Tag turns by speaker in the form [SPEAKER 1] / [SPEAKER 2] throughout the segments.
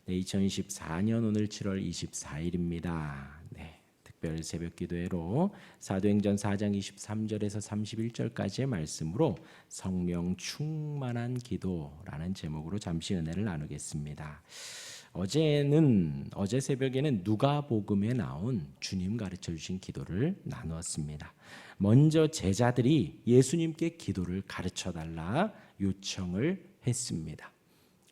[SPEAKER 1] 2024년 오늘 7월 24일입니다. 특별 새벽 기도회로 사도행전 4장 23절에서 31절까지의 말씀으로 성령 충만한 기도라는 제목으로 잠시 은혜를 나누겠습니다. 어제 새벽에는 누가복음에 나온 주님 가르쳐 주신 기도를 나누었습니다. 먼저 제자들이 예수님께 기도를 가르쳐 달라 요청을 했습니다.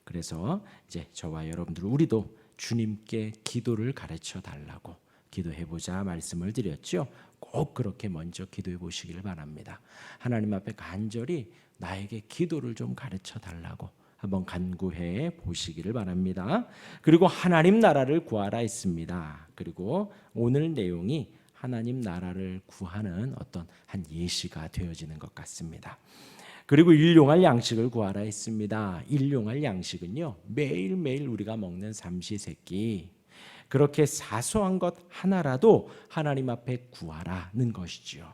[SPEAKER 1] 그래서 이제 저와 여러분들 우리도 주님께 기도를 가르쳐 달라고 기도해보자 말씀을 드렸죠. 꼭 그렇게 먼저 기도해 보시길 바랍니다. 하나님 앞에 간절히 나에게 기도를 좀 가르쳐 달라고 한번 간구해 보시기를 바랍니다. 그리고 하나님 나라를 구하라 했습니다. 그리고 오늘 내용이 하나님 나라를 구하는 어떤 한 예시가 되어지는 것 같습니다. 그리고 일용할 양식을 구하라 했습니다. 일용할 양식은요, 매일매일 우리가 먹는 삼시세끼, 그렇게 사소한 것 하나라도 하나님 앞에 구하라는 것이지요.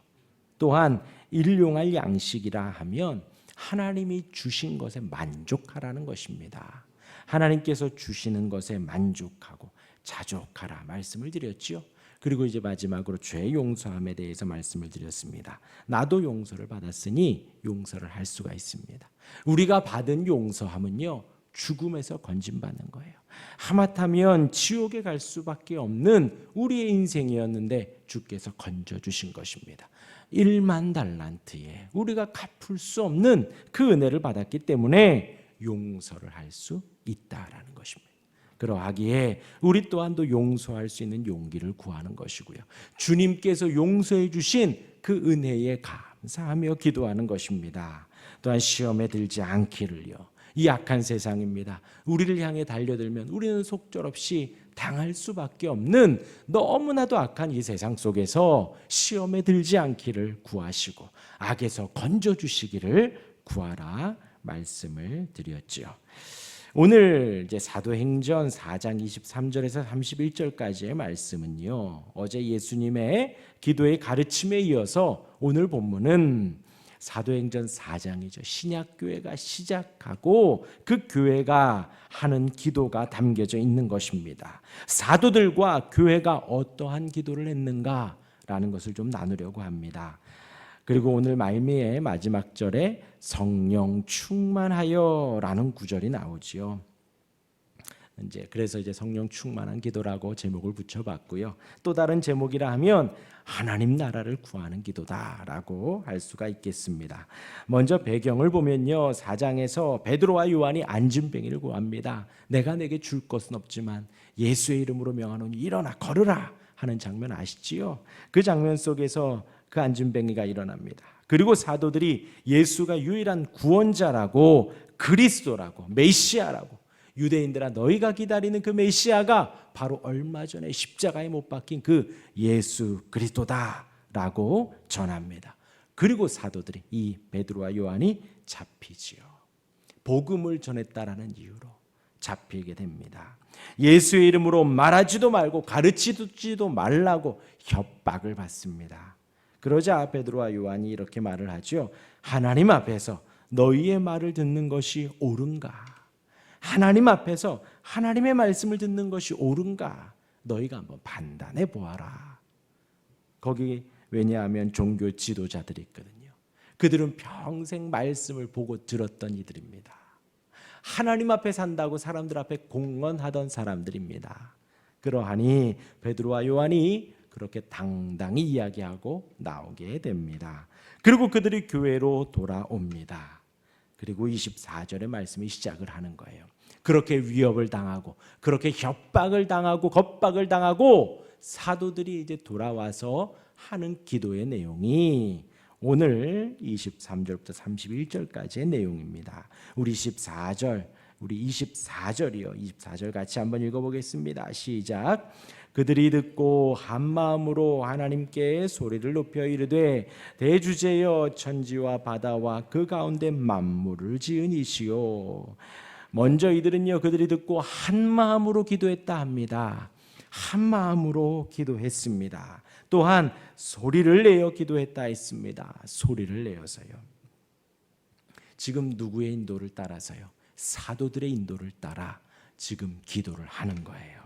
[SPEAKER 1] 또한 일용할 양식이라 하면 하나님이 주신 것에 만족하라는 것입니다. 하나님께서 주시는 것에 만족하고 자족하라 말씀을 드렸지요. 그리고 이제 마지막으로 죄 용서함에 대해서 말씀을 드렸습니다. 나도 용서를 받았으니 용서를 할 수가 있습니다. 우리가 받은 용서함은요, 죽음에서 건진받는 거예요. 하마터면 지옥에 갈 수밖에 없는 우리의 인생이었는데 주께서 건져주신 것입니다. 1만 달란트에 우리가 갚을 수 없는 그 은혜를 받았기 때문에 용서를 할 수 있다라는 것입니다. 그러하기에 우리 또한도 용서할 수 있는 용기를 구하는 것이고요. 주님께서 용서해 주신 그 은혜에 감사하며 기도하는 것입니다. 또한 시험에 들지 않기를요. 이 악한 세상입니다. 우리를 향해 달려들면 우리는 속절없이 당할 수밖에 없는 너무나도 악한 이 세상 속에서 시험에 들지 않기를 구하시고 악에서 건져주시기를 구하라 말씀을 드렸죠. 오늘 이제 사도행전 4장 23절에서 31절까지의 말씀은요, 어제 예수님의 기도의 가르침에 이어서 오늘 본문은 사도행전 4장이죠. 신약교회가 시작하고 그 교회가 하는 기도가 담겨져 있는 것입니다. 사도들과 교회가 어떠한 기도를 했는가라는 것을 좀 나누려고 합니다. 그리고 오늘 말미의 마지막 절에 성령 충만하여라는 구절이 나오지요. 그래서 이제 성령 충만한 기도라고 제목을 붙여봤고요. 또 다른 제목이라 하면 하나님 나라를 구하는 기도다라고 할 수가 있겠습니다. 먼저 배경을 보면요, 4장에서 베드로와 요한이 안진뱅이를 구합니다. 내가 내게 줄 것은 없지만 예수의 이름으로 명하노니 일어나 걸으라 하는 장면 아시지요? 그 장면 속에서 그 안진뱅이가 일어납니다. 그리고 사도들이 예수가 유일한 구원자라고, 그리스도라고, 메시아라고, 유대인들아 너희가 기다리는 그 메시아가 바로 얼마 전에 십자가에 못 박힌 그 예수 그리스도다라고 전합니다. 그리고 사도들이, 이 베드로와 요한이 잡히지요. 복음을 전했다라는 이유로 잡히게 됩니다. 예수의 이름으로 말하지도 말고 가르치지도 말라고 협박을 받습니다. 그러자 베드로와 요한이 이렇게 말을 하죠. 하나님 앞에서 너희의 말을 듣는 것이 옳은가? 하나님 앞에서 하나님의 말씀을 듣는 것이 옳은가? 너희가 한번 판단해 보아라. 거기 왜냐하면 종교 지도자들이 있거든요. 그들은 평생 말씀을 보고 들었던 이들입니다. 하나님 앞에 산다고 사람들 앞에 공언하던 사람들입니다. 그러하니 베드로와 요한이 그렇게 당당히 이야기하고 나오게 됩니다. 그리고 그들이 교회로 돌아옵니다. 그리고 24절의 말씀이 시작을 하는 거예요. 그렇게 위협을 당하고, 그렇게 협박을 당하고, 겁박을 당하고 사도들이 이제 돌아와서 하는 기도의 내용이 오늘 23절부터 31절까지의 내용입니다. 우리 24절이요. 24절 같이 한번 읽어보겠습니다. 시작. 그들이 듣고 한 마음으로 하나님께 소리를 높여 이르되 대주제여 천지와 바다와 그 가운데 만물을 지은 이시오. 먼저 이들은요, 그들이 듣고 한 마음으로 기도했다 합니다. 한 마음으로 기도했습니다. 또한 소리를 내어 기도했다 했습니다. 소리를 내어서요. 지금 누구의 인도를 따라서요? 사도들의 인도를 따라 지금 기도를 하는 거예요.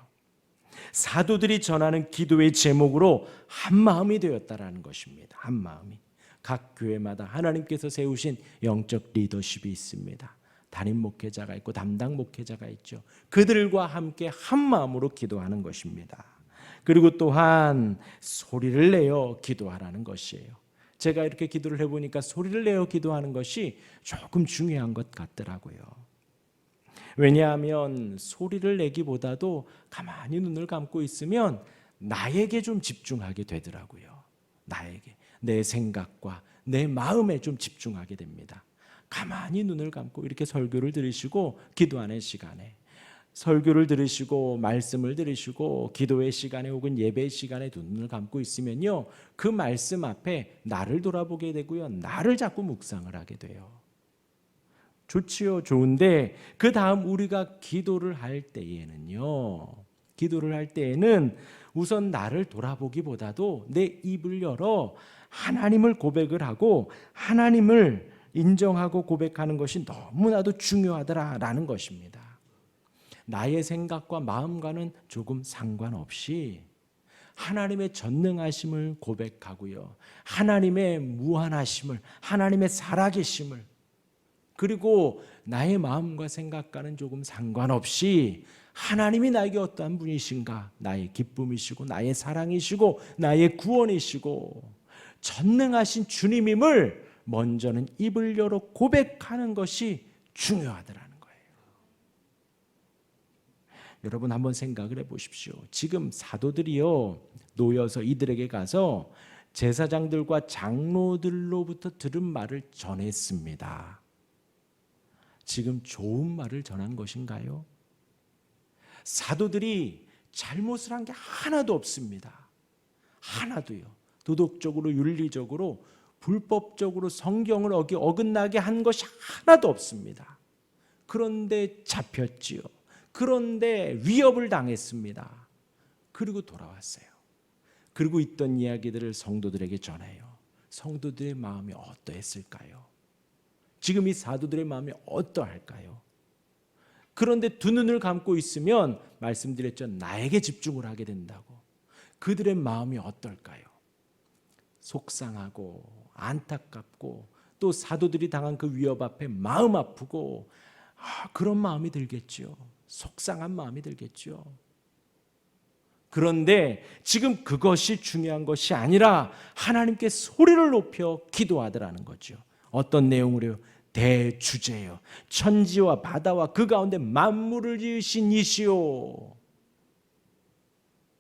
[SPEAKER 1] 사도들이 전하는 기도의 제목으로 한마음이 되었다라는 것입니다. 한마음이. 각 교회마다 하나님께서 세우신 영적 리더십이 있습니다. 담임 목회자가 있고 담당 목회자가 있죠. 그들과 함께 한마음으로 기도하는 것입니다. 그리고 또한 소리를 내어 기도하라는 것이에요. 제가 이렇게 기도를 해보니까 소리를 내어 기도하는 것이 조금 중요한 것 같더라고요. 왜냐하면 소리를 내기보다도 가만히 눈을 감고 있으면 나에게 좀 집중하게 되더라고요. 나에게, 내 생각과 내 마음에 좀 집중하게 됩니다. 가만히 눈을 감고 이렇게 설교를 들으시고 기도하는 시간에, 설교를 들으시고 말씀을 들으시고 기도의 시간에 혹은 예배의 시간에 눈을 감고 있으면요, 그 말씀 앞에 나를 돌아보게 되고요, 나를 자꾸 묵상을 하게 돼요. 좋지요. 좋은데 그 다음 우리가 기도를 할 때에는요, 기도를 할 때에는 우선 나를 돌아보기보다도 내 입을 열어 하나님을 고백을 하고 하나님을 인정하고 고백하는 것이 너무나도 중요하더라라는 것입니다. 나의 생각과 마음과는 조금 상관없이 하나님의 전능하심을 고백하고요, 하나님의 무한하심을, 하나님의 살아계심을, 그리고 나의 마음과 생각과는 조금 상관없이 하나님이 나에게 어떠한 분이신가, 나의 기쁨이시고 나의 사랑이시고 나의 구원이시고 전능하신 주님임을 먼저는 입을 열어 고백하는 것이 중요하더라는 거예요. 여러분 한번 생각을 해보십시오. 지금 사도들이요, 놓여서 이들에게 가서 제사장들과 장로들로부터 들은 말을 전했습니다. 지금 좋은 말을 전한 것인가요? 사도들이 잘못을 한 게 하나도 없습니다. 하나도요. 도덕적으로, 윤리적으로, 불법적으로 성경을 어긋나게 한 것이 하나도 없습니다. 그런데 잡혔지요. 그런데 위협을 당했습니다. 그리고 돌아왔어요. 그리고 있던 이야기들을 성도들에게 전해요. 성도들의 마음이 어떠했을까요? 지금 이 사도들의 마음이 어떠할까요? 그런데 두 눈을 감고 있으면 말씀드렸죠. 나에게 집중을 하게 된다고. 그들의 마음이 어떨까요? 속상하고 안타깝고 또 사도들이 당한 그 위협 앞에 마음 아프고 그런 마음이 들겠죠. 속상한 마음이 들겠죠. 그런데 지금 그것이 중요한 것이 아니라 하나님께 소리를 높여 기도하더라는 거죠. 어떤 내용으로요? 대주제요. 천지와 바다와 그 가운데 만물을 지으신 이시오.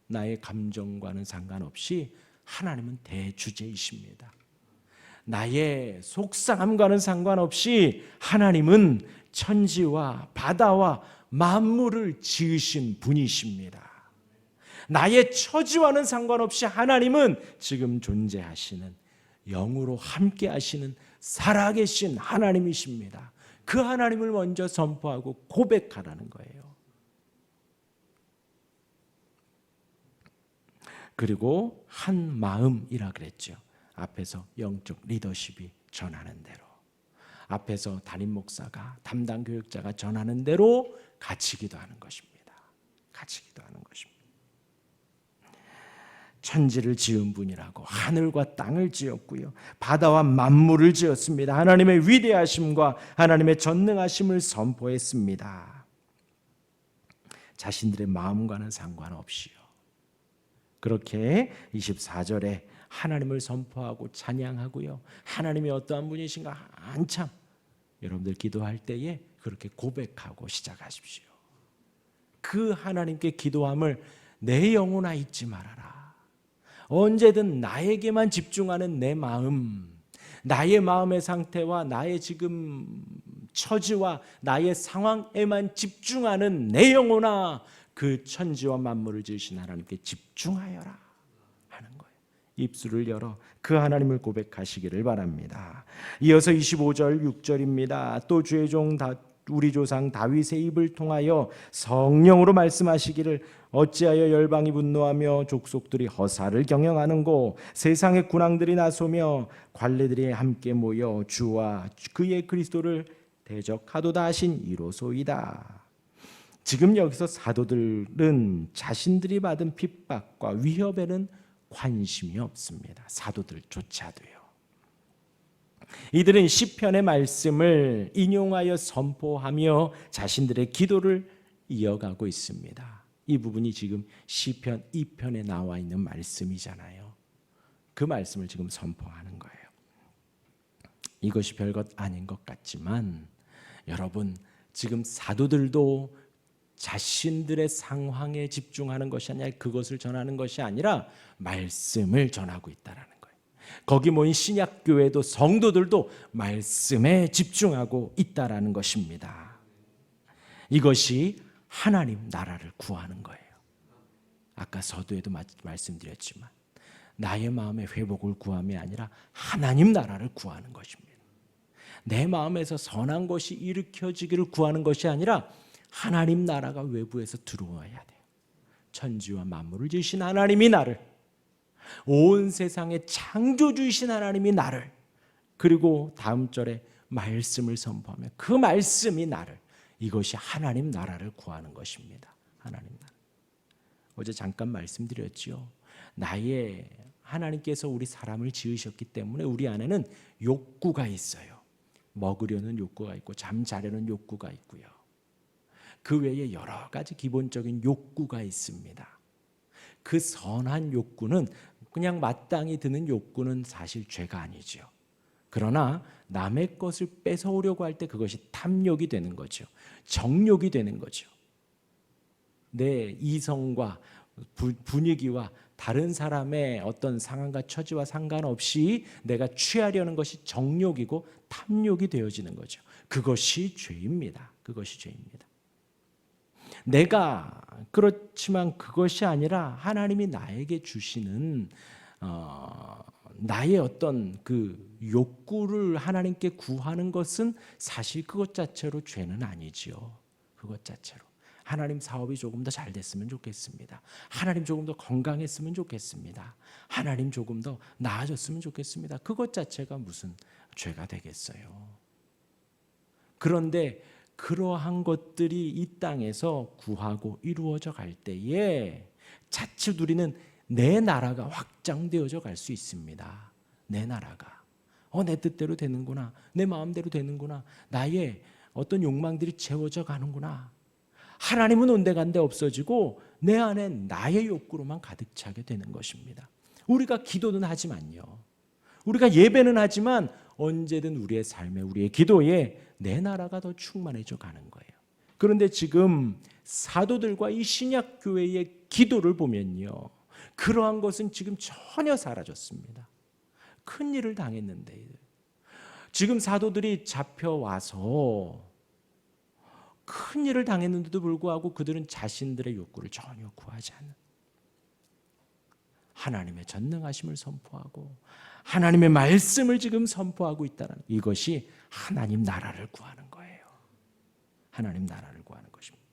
[SPEAKER 1] 나의 감정과는 상관없이 하나님은 대주제이십니다. 나의 속상함과는 상관없이 하나님은 천지와 바다와 만물을 지으신 분이십니다. 나의 처지와는 상관없이 하나님은 지금 존재하시는, 영으로 함께 하시는 살아계신 하나님이십니다. 그 하나님을 먼저 선포하고 고백하라는 거예요. 그리고 한 마음이라 그랬죠. 앞에서 영적 리더십이 전하는 대로, 앞에서 담임 목사가, 담당 교육자가 전하는 대로 같이 기도하는 것입니다. 같이 기도하는 것입니다. 천지를 지은 분이라고 하늘과 땅을 지었고요, 바다와 만물을 지었습니다. 하나님의 위대하심과 하나님의 전능하심을 선포했습니다. 자신들의 마음과는 상관없이요. 그렇게 24절에 하나님을 선포하고 찬양하고요, 하나님이 어떠한 분이신가 한참 여러분들 기도할 때에 그렇게 고백하고 시작하십시오. 그 하나님께 기도함을 내 영혼아 잊지 말아라. 언제든 나에게만 집중하는 내 마음, 나의 마음의 상태와 나의 지금 처지와 나의 상황에만 집중하는 내 영혼아, 그 천지와 만물을 지으신 하나님께 집중하여라 하는 거예요. 입술을 열어 그 하나님을 고백하시기를 바랍니다. 이어서 25절 6절입니다. 또 주의 종 우리 조상 다윗의 입을 통하여 성령으로 말씀하시기를 어찌하여 열방이 분노하며 족속들이 허사를 경영하는고 세상의 군왕들이 나서며 관례들이 함께 모여 주와 그의 그리스도를 대적하도다 하신 이로소이다. 지금 여기서 사도들은 자신들이 받은 핍박과 위협에는 관심이 없습니다. 사도들조차도요. 이들은 시편의 말씀을 인용하여 선포하며 자신들의 기도를 이어가고 있습니다. 이 부분이 지금 시편 2편에 나와 있는 말씀이잖아요. 그 말씀을 지금 선포하는 거예요. 이것이 별것 아닌 것 같지만 여러분, 지금 사도들도 자신들의 상황에 집중하는 것이 아니라 그것을 전하는 것이 아니라 말씀을 전하고 있다라는 거예요. 거기 모인 신약교회도 성도들도 말씀에 집중하고 있다라는 것입니다. 이것이 하나님 나라를 구하는 거예요. 아까 서두에도 말씀드렸지만 나의 마음의 회복을 구함이 아니라 하나님 나라를 구하는 것입니다. 내 마음에서 선한 것이 일으켜지기를 구하는 것이 아니라 하나님 나라가 외부에서 들어와야 돼요. 천지와 만물을 지으신 하나님이 나를, 온 세상의 창조주이신 하나님이 나를, 그리고 다음 절에 말씀을 선포하며 그 말씀이 나를, 이것이 하나님 나라를 구하는 것입니다. 하나님 나라. 어제 잠깐 말씀드렸지요. 하나님께서 우리 사람을 지으셨기 때문에 우리 안에는 욕구가 있어요. 먹으려는 욕구가 있고 잠자려는 욕구가 있고요. 그 외에 여러 가지 기본적인 욕구가 있습니다. 그 선한 욕구는, 그냥 마땅히 드는 욕구는 사실 죄가 아니죠. 그러나 남의 것을 뺏어오려고 할 때 그것이 탐욕이 되는 거죠. 정욕이 되는 거죠. 내 이성과 분위기와 다른 사람의 어떤 상황과 처지와 상관없이 내가 취하려는 것이 정욕이고 탐욕이 되어지는 거죠. 그것이 죄입니다. 그것이 죄입니다. 내가 그렇지만 그것이 아니라 하나님이 나에게 주시는 나의 어떤 그 욕구를 하나님께 구하는 것은 사실 그것 자체로 죄는 아니지요. 그것 자체로. 하나님 사업이 조금 더 잘 됐으면 좋겠습니다. 하나님 조금 더 건강했으면 좋겠습니다. 하나님 조금 더 나아졌으면 좋겠습니다. 그것 자체가 무슨 죄가 되겠어요. 그런데 그러한 것들이 이 땅에서 구하고 이루어져 갈 때에 자칫 우리는 내 나라가 확장되어져 갈 수 있습니다. 내 나라가 내 뜻대로 되는구나, 내 마음대로 되는구나, 나의 어떤 욕망들이 채워져 가는구나. 하나님은 온데간데 없어지고 내 안에 나의 욕구로만 가득 차게 되는 것입니다. 우리가 기도는 하지만요, 우리가 예배는 하지만 언제든 우리의 삶에, 우리의 기도에 내 나라가 더 충만해져 가는 거예요. 그런데 지금 사도들과 이 신약 교회의 기도를 보면요, 그러한 것은 지금 전혀 사라졌습니다. 큰 일을 당했는데 지금 사도들이 잡혀와서 큰 일을 당했는데도 불구하고 그들은 자신들의 욕구를 전혀 구하지 않는, 하나님의 전능하심을 선포하고 하나님의 말씀을 지금 선포하고 있다는, 이것이 하나님 나라를 구하는 거예요. 하나님 나라를 구하는 것입니다.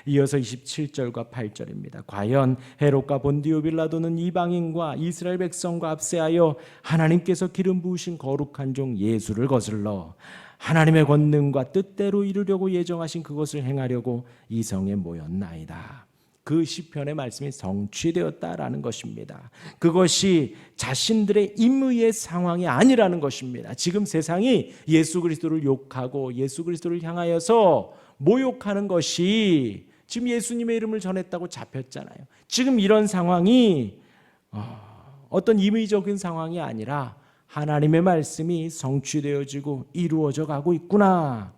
[SPEAKER 1] 이어서 27절과 8절입니다. 과연 헤롯과 본디오 빌라도는 이방인과 이스라엘 백성과 압세하여 하나님께서 기름 부으신 거룩한 종 예수를 거슬러 하나님의 권능과 뜻대로 이루려고 예정하신 그것을 행하려고 이 성에 모였나이다. 그 시편의 말씀이 성취되었다라는 것입니다. 그것이 자신들의 임의의 상황이 아니라는 것입니다. 지금 세상이 예수 그리스도를 욕하고 예수 그리스도를 향하여서 모욕하는 것이, 지금 예수님의 이름을 전했다고 잡혔잖아요. 지금 이런 상황이 어떤 임의적인 상황이 아니라 하나님의 말씀이 성취되어지고 이루어져 가고 있구나.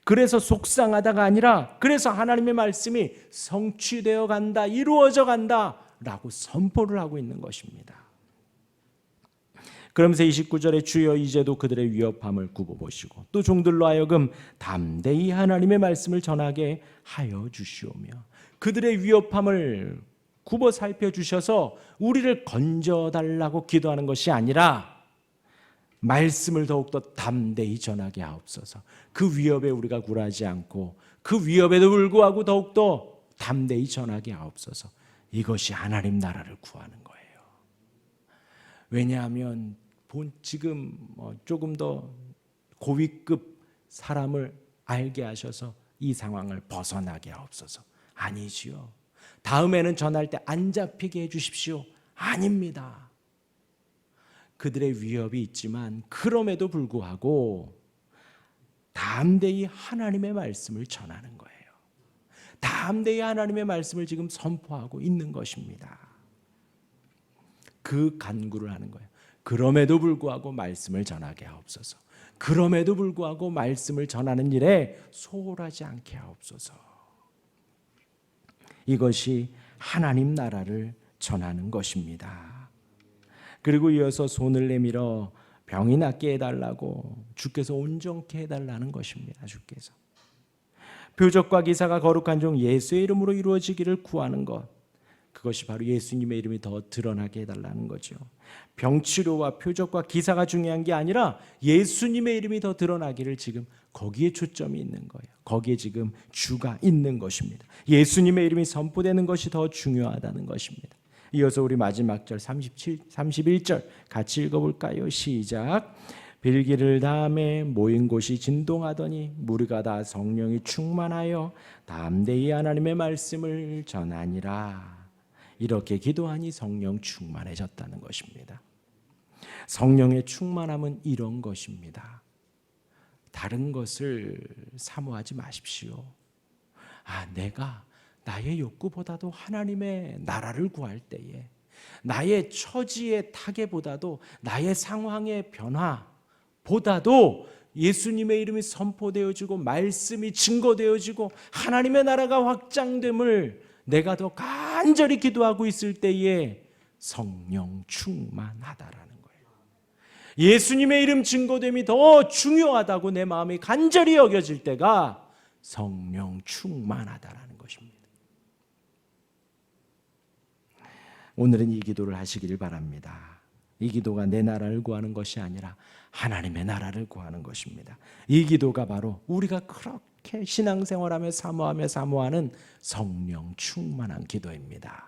[SPEAKER 1] 그래서 속상하다가 아니라 그래서 하나님의 말씀이 성취되어 간다, 이루어져 간다 라고 선포를 하고 있는 것입니다. 그러면서 29절에 주여 이제도 그들의 위협함을 굽어보시고 또 종들로 하여금 담대히 하나님의 말씀을 전하게 하여 주시오며, 그들의 위협함을 굽어 살펴주셔서 우리를 건져달라고 기도하는 것이 아니라 말씀을 더욱더 담대히 전하게 하옵소서. 그 위협에 우리가 굴하지 않고 그 위협에도 불구하고 더욱더 담대히 전하게 하옵소서. 이것이 하나님 나라를 구하는 거예요. 왜냐하면 지금 조금 더 고위급 사람을 알게 하셔서 이 상황을 벗어나게 하옵소서. 아니지요. 다음에는 전할 때 안 잡히게 해주십시오. 아닙니다. 그들의 위협이 있지만 그럼에도 불구하고 담대히 하나님의 말씀을 전하는 거예요. 담대히 하나님의 말씀을 지금 선포하고 있는 것입니다. 그 간구를 하는 거예요. 그럼에도 불구하고 말씀을 전하게 하옵소서. 그럼에도 불구하고 말씀을 전하는 일에 소홀하지 않게 하옵소서. 이것이 하나님 나라를 전하는 것입니다. 그리고 이어서 손을 내밀어 병이 낫게 해달라고 주께서 온전케 해달라는 것입니다. 주께서 표적과 기사가 거룩한 종 예수의 이름으로 이루어지기를 구하는 것, 그것이 바로 예수님의 이름이 더 드러나게 해달라는 거죠. 병치료와 표적과 기사가 중요한 게 아니라 예수님의 이름이 더 드러나기를 지금 거기에 초점이 있는 거예요. 거기에 지금 주가 있는 것입니다. 예수님의 이름이 선포되는 것이 더 중요하다는 것입니다. 이어서 우리 마지막 절 31절 같이 읽어볼까요? 시작. 빌기를 다음에 모인 곳이 진동하더니 무리가 다 성령이 충만하여 담대히 하나님의 말씀을 전하니라. 이렇게 기도하니 성령 충만해졌다는 것입니다. 성령의 충만함은 이런 것입니다. 다른 것을 사모하지 마십시오. 내가 나의 욕구보다도 하나님의 나라를 구할 때에, 나의 처지의 타개보다도 나의 상황의 변화보다도 예수님의 이름이 선포되어지고 말씀이 증거되어지고 하나님의 나라가 확장됨을 내가 더 간절히 기도하고 있을 때에 성령 충만하다라는 거예요. 예수님의 이름 증거됨이 더 중요하다고 내 마음이 간절히 여겨질 때가 성령 충만하다라는 것입니다. 오늘은 이 기도를 하시길 바랍니다. 이 기도가 내 나라를 구하는 것이 아니라 하나님의 나라를 구하는 것입니다. 이 기도가 바로 우리가 그렇게 신앙생활하며 사모하는 성령 충만한 기도입니다.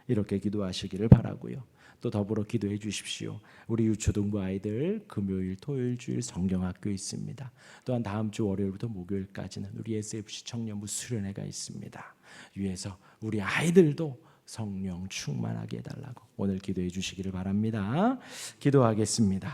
[SPEAKER 1] 이렇게 기도하시기를 바라고요. 또 더불어 기도해 주십시오. 우리 유초등부 아이들 금요일, 토요일, 주일 성경학교 있습니다. 또한 다음 주 월요일부터 목요일까지는 우리 SFC 청년부 수련회가 있습니다. 위에서 우리 아이들도 성령 충만하게 해달라고 오늘 기도해 주시기를 바랍니다. 기도하겠습니다.